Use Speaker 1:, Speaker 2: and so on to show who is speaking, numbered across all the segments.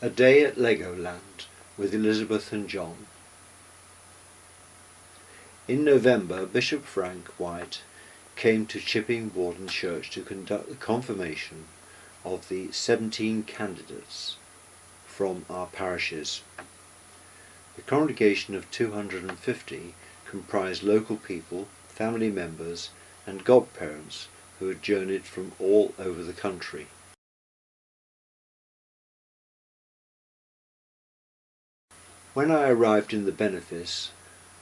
Speaker 1: A day at Legoland with Elizabeth and John. In November, Bishop Frank White came to Chipping Warden Church to conduct the confirmation of the 17 candidates from our parishes. The congregation of 250 comprised local people, family members and godparents who had journeyed from all over the country. When I arrived in the benefice,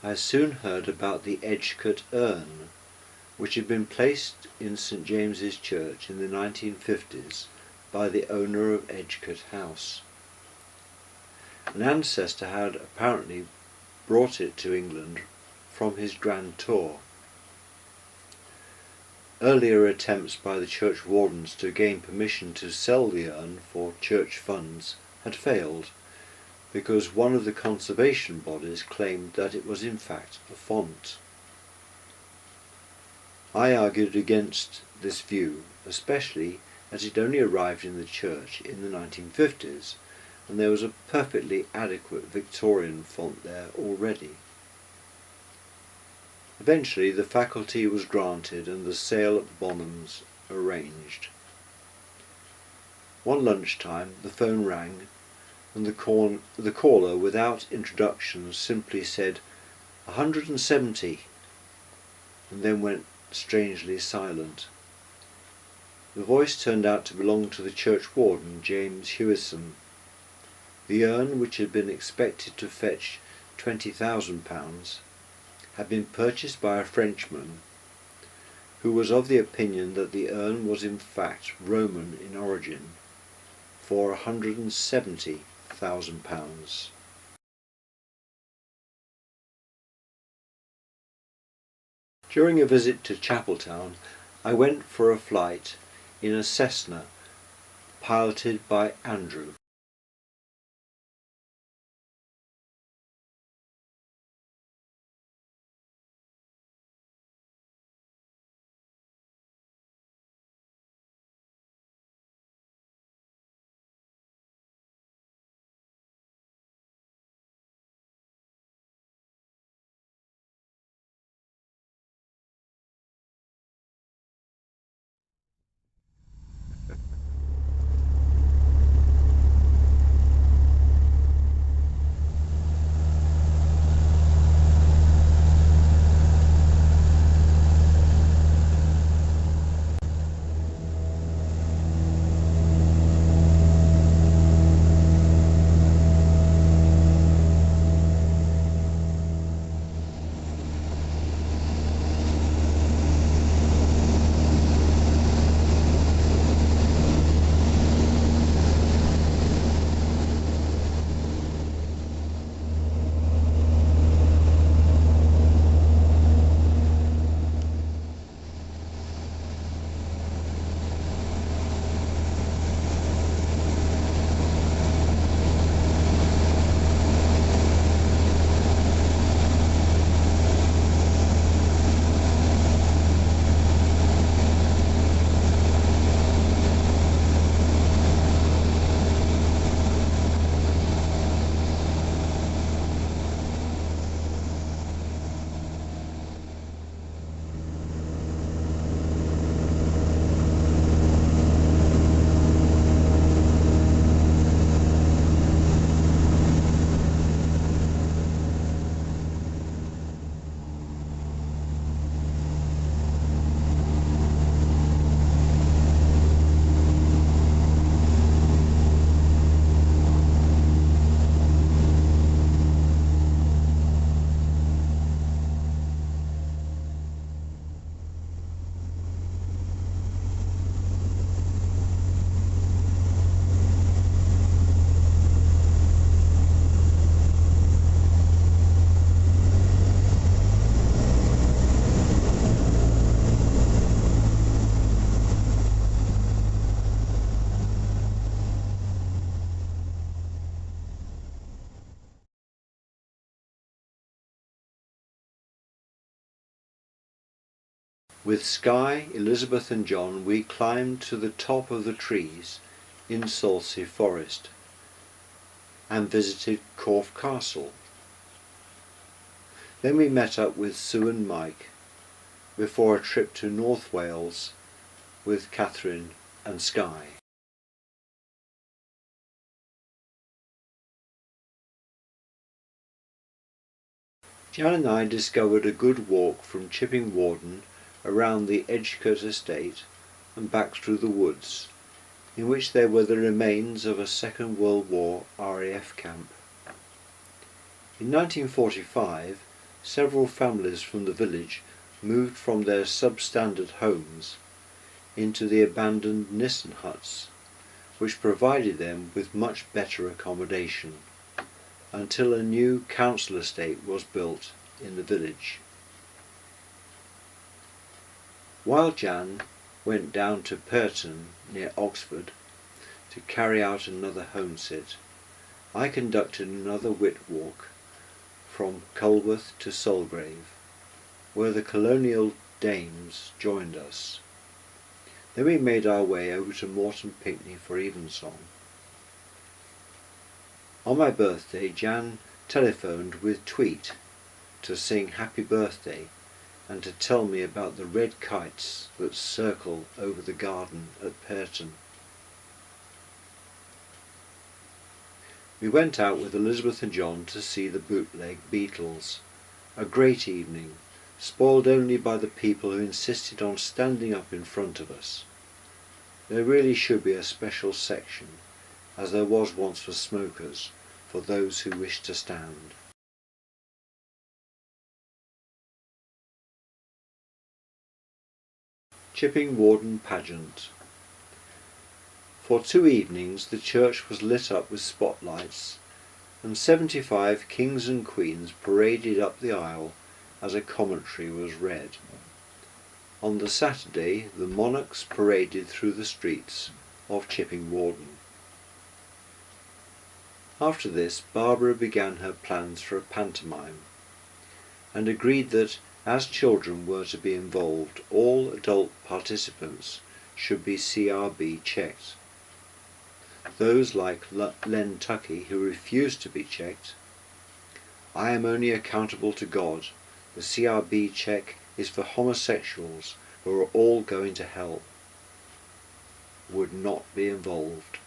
Speaker 1: I soon heard about the Edgecote urn, which had been placed in St James's Church in the 1950s by the owner of Edgecote House. An ancestor had apparently brought it to England from his grand tour. Earlier attempts by the church wardens to gain permission to sell the urn for church funds had failed, because one of the conservation bodies claimed that it was in fact a font. I argued against this view, especially as it only arrived in the church in the 1950s, and there was a perfectly adequate Victorian font there already. Eventually the faculty was granted and the sale at Bonham's arranged. One lunchtime the phone rang, and the caller, without introductions, simply said 170, and then went strangely silent. The voice turned out to belong to the church warden, James Hewison. The urn, which had been expected to fetch £20,000, had been purchased by a Frenchman who was of the opinion that the urn was in fact Roman in origin, for £170,000. During a visit to Chapeltown, I went for a flight in a Cessna piloted by Andrew. With Skye, Elizabeth and John we climbed to the top of the trees in Salsey Forest. and visited Culworth Castle. Then we met up with Sue and Mike before a trip to North Wales with Catherine and Skye. Jan and I discovered a good walk from Chipping Warden around the Edgecote estate and back through the woods, in which there were the remains of a Second World War RAF camp. In 1945, several families from the village moved from their substandard homes into the abandoned Nissen huts, which provided them with much better accommodation, until a new council estate was built in the village. While Jan went down to Purton near Oxford to carry out another homesit, I conducted another wit walk from Culworth to Sulgrave, where the colonial dames joined us. Then we made our way over to Morton Pinkney for evensong. On my birthday, Jan telephoned with Tweet to sing Happy Birthday and to tell me about the red kites that circle over the garden at Purton. We went out with Elizabeth and John to see the bootleg Beatles. A great evening, spoiled only by the people who insisted on standing up in front of us. There really should be a special section, as there was once for smokers, for those who wish to stand. Chipping Warden Pageant. For 2 evenings the church was lit up with spotlights, and 75 kings and queens paraded up the aisle as a commentary was read. On the Saturday the monarchs paraded through the streets of Chipping Warden. After this Barbara began her plans for a pantomime, and agreed that, as children were to be involved, all adult participants should be CRB checked. Those like Len Tuckey, who refused to be checked, "I am only accountable to God. The CRB check is for homosexuals who are all going to hell," would not be involved.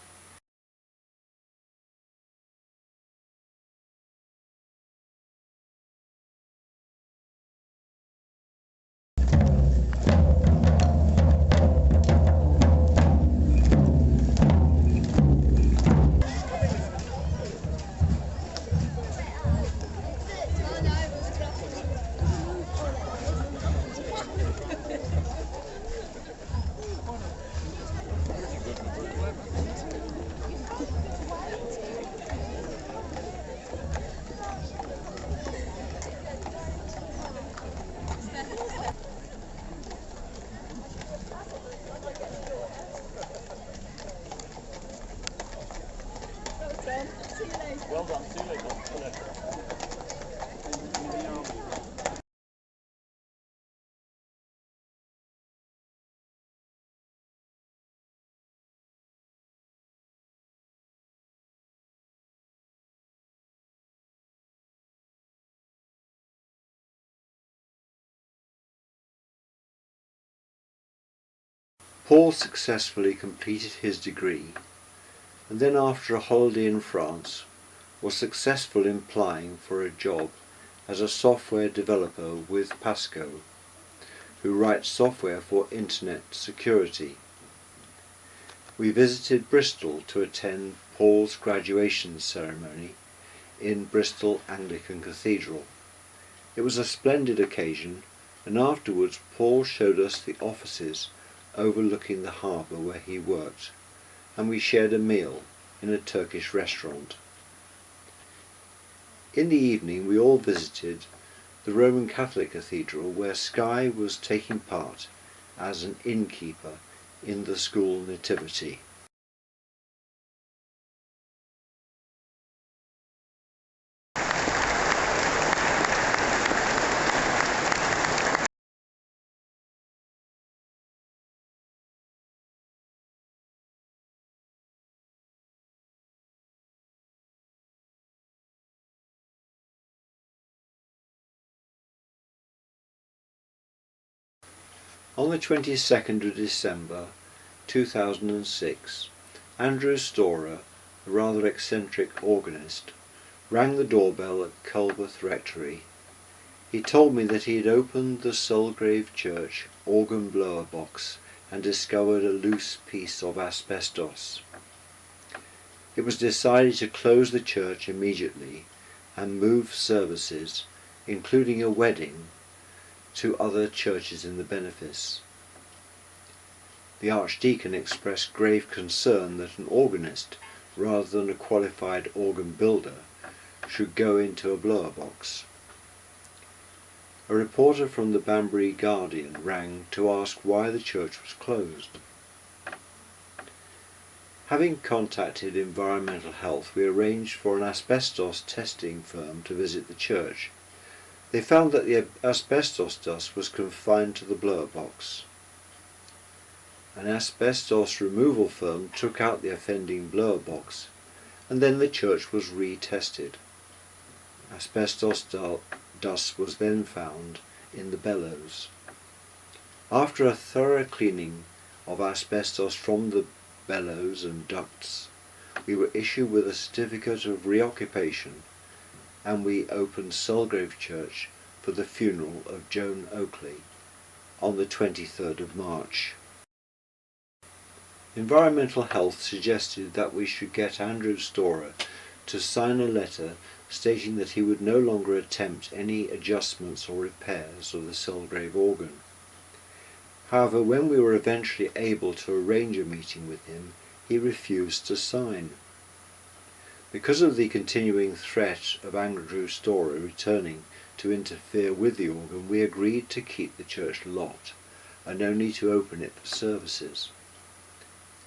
Speaker 2: Well done, see you later.
Speaker 1: Paul successfully completed his degree, and then after a holiday in France was successful in applying for a job as a software developer with Pasco, who writes software for internet security. We visited Bristol to attend Paul's graduation ceremony in Bristol Anglican Cathedral. It was a splendid occasion, and afterwards Paul showed us the offices overlooking the harbour where he worked, and we shared a meal in a Turkish restaurant. In the evening we all visited the Roman Catholic Cathedral, where Skye was taking part as an innkeeper in the school nativity. On the 22nd of December 2006, Andrew Storer, a rather eccentric organist, rang the doorbell at Culworth Rectory. He told me that he had opened the Sulgrave Church organ blower box and discovered a loose piece of asbestos. It was decided to close the church immediately and move services, including a wedding, to other churches in the benefice. The Archdeacon expressed grave concern that an organist, rather than a qualified organ builder, should go into a blower box. A reporter from the Banbury Guardian rang to ask why the church was closed. Having contacted Environmental Health, we arranged for an asbestos testing firm to visit the church. They found that the asbestos dust was confined to the blower box. An asbestos removal firm took out the offending blower box, and then the church was retested. Asbestos dust was then found in the bellows. After a thorough cleaning of asbestos from the bellows and ducts, we were issued with a certificate of reoccupation, and we opened Sulgrave Church for the funeral of Joan Oakley on the 23rd of March. Environmental Health suggested that we should get Andrew Storer to sign a letter stating that he would no longer attempt any adjustments or repairs of the Sulgrave organ. However, when we were eventually able to arrange a meeting with him, he refused to sign. Because of the continuing threat of Andrew Storer returning to interfere with the organ, we agreed to keep the church locked and only to open it for services.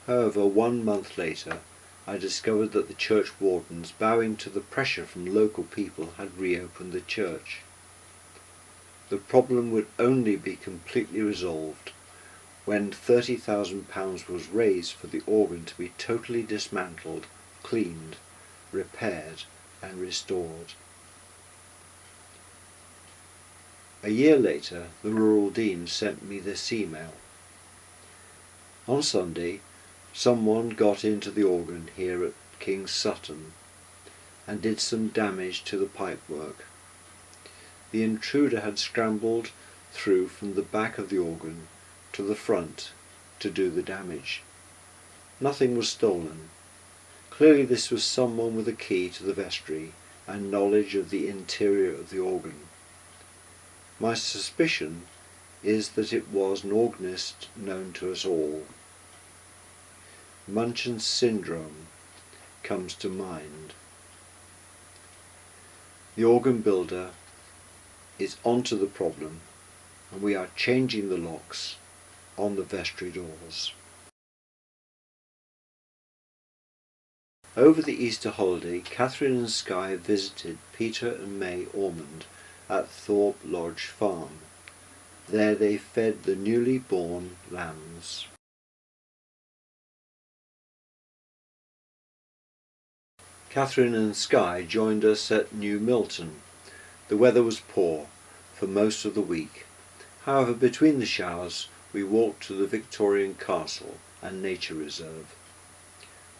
Speaker 1: However, 1 month later, I discovered that the church wardens, bowing to the pressure from local people, had reopened the church. The problem would only be completely resolved when £30,000 was raised for the organ to be totally dismantled, cleaned, repaired and restored. A year later, the rural dean sent me this email. On Sunday, someone got into the organ here at King's Sutton and did some damage to the pipework. The intruder had scrambled through from the back of the organ to the front to do the damage. Nothing was stolen. Clearly this was someone with a key to the vestry and knowledge of the interior of the organ. My suspicion is that it was an organist known to us all. Munchen's syndrome comes to mind. The organ builder is onto the problem, and we are changing the locks on the vestry doors. Over the Easter holiday, Catherine and Skye visited Peter and May Ormond at Thorpe Lodge Farm. There they fed the newly born lambs. Catherine and Skye joined us at New Milton. The weather was poor for most of the week. However, between the showers we walked to the Victorian Castle and Nature Reserve.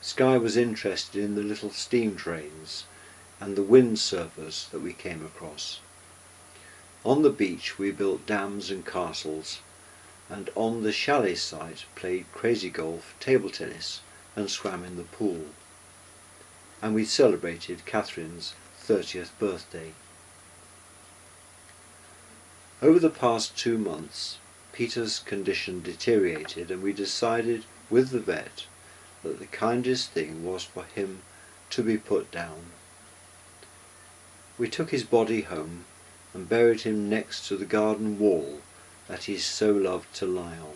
Speaker 1: Skye was interested in the little steam trains and the wind surfers that we came across. On the beach we built dams and castles, and on the chalet site played crazy golf, table tennis and swam in the pool. And we celebrated Catherine's 30th birthday. Over the past 2 months, Peter's condition deteriorated, and we decided with the vet that the kindest thing was for him to be put down. We took his body home and buried him next to the garden wall that he so loved to lie on.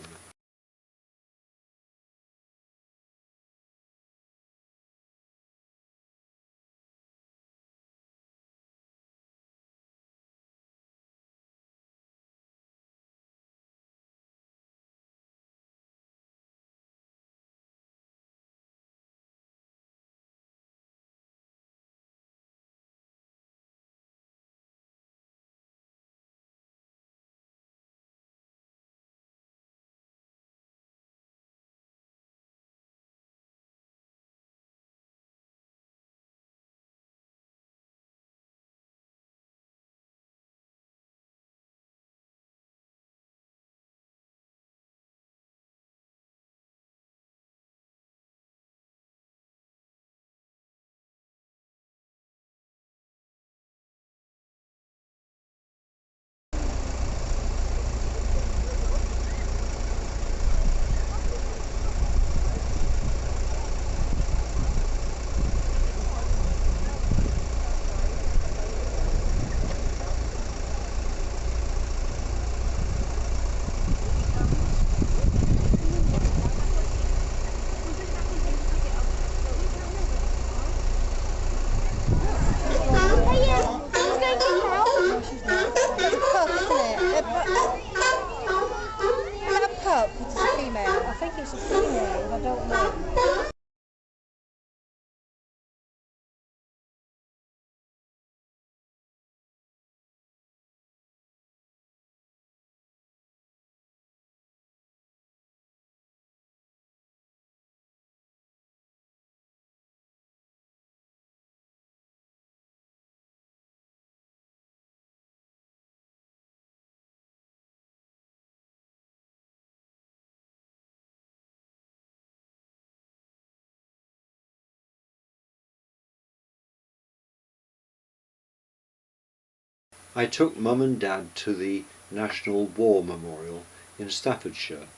Speaker 1: I took Mum and Dad to the National War Memorial in Staffordshire,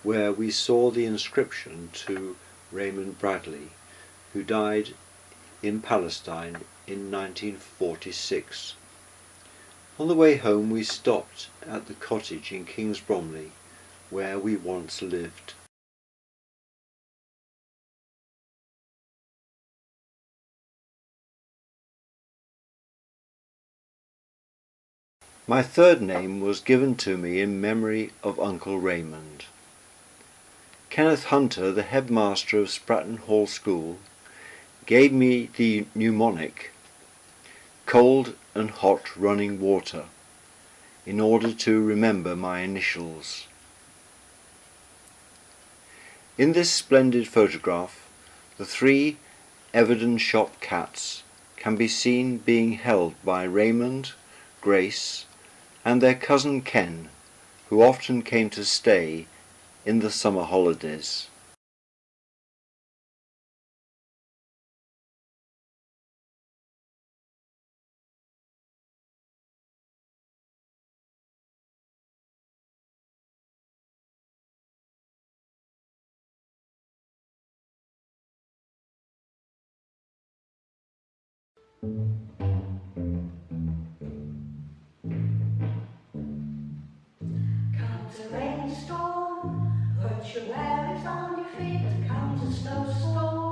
Speaker 1: where we saw the inscription to Raymond Bradley, who died in Palestine in 1946. On the way home we stopped at the cottage in Kings Bromley, where we once lived. My third name was given to me in memory of Uncle Raymond. Kenneth Hunter, the headmaster of Spratton Hall School, gave me the mnemonic cold and hot running water in order to remember my initials. In this splendid photograph, the 3 Everton shop cats can be seen being held by Raymond, Grace, and their cousin Ken, who often came to stay in the summer holidays.
Speaker 2: Comes a rainstorm, put your wearers on your feet. Comes a snowstorm,